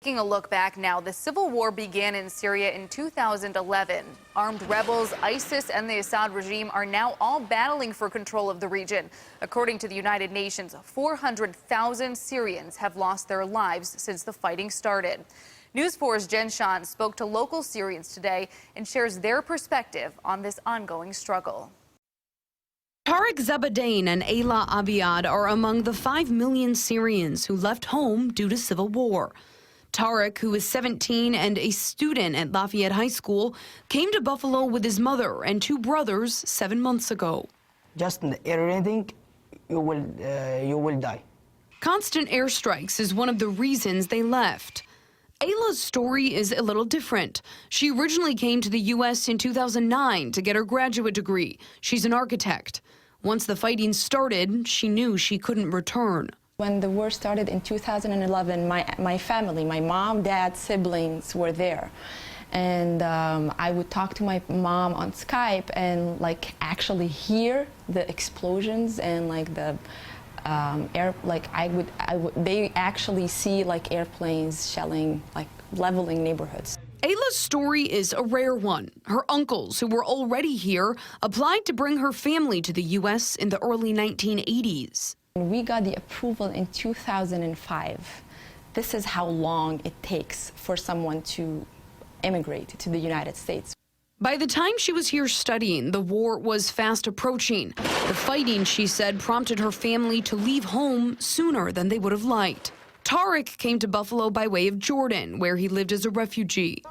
Taking a look back now, the civil war began in Syria in 2011. Armed rebels, ISIS, and the Assad regime are now all battling for control of the region. According to the United Nations, 400,000 Syrians have lost their lives since the fighting started. News 4's Jen Shant spoke to local Syrians today and shares their perspective on this ongoing struggle. Tariq Zabadain and Ayla Abiad are among the 5 million Syrians who left home due to civil war. Tariq, who is 17 and a student at Lafayette High School, came to Buffalo with his mother and 2 brothers 7 months ago. Just anything, you will die. Constant airstrikes is one of the reasons they left. Ayla's story is a little different. She originally came to the U.S. in 2009 to get her graduate degree. She's an architect. Once the fighting started, she knew she couldn't return. When the war started in 2011, my family, my mom, dad, siblings were there. And I would talk to my mom on Skype and actually hear the explosions and the they actually see airplanes shelling, leveling neighborhoods. Ayla's story is a rare one. Her uncles, who were already here, applied to bring her family to the U.S. in the early 1980s. We got the approval in 2005. This is how long it takes for someone to immigrate to the United States. By the time she was here studying, the war was fast approaching. The fighting, she said, prompted her family to leave home sooner than they would have liked. Tariq came to Buffalo by way of Jordan, where he lived as a refugee.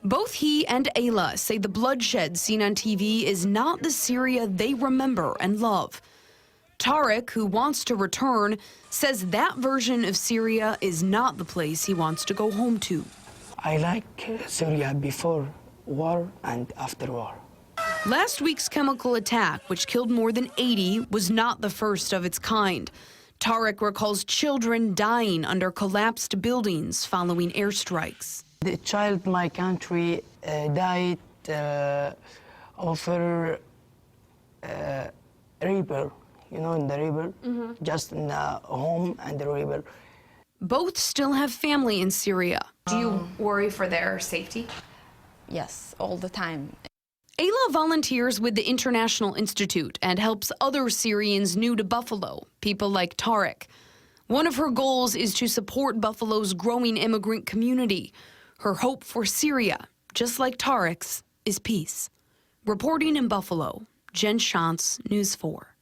Both he and Ayla say the bloodshed seen on TV is not the Syria they remember and love. Tariq, who wants to return, says that version of Syria is not the place he wants to go home to. I like Syria before war and after war. Last week's chemical attack, which killed more than 80, was not the first of its kind. Tariq recalls children dying under collapsed buildings following airstrikes. The child in my country died over river, in the river, just in the home and the river. Both still have family in Syria. Do you worry for their safety? Yes, all the time. Ayla volunteers with the International Institute and helps other Syrians new to Buffalo, people like Tariq. One of her goals is to support Buffalo's growing immigrant community. Her hope for Syria, just like Tariq's, is peace. Reporting in Buffalo, Jen Shant, News 4.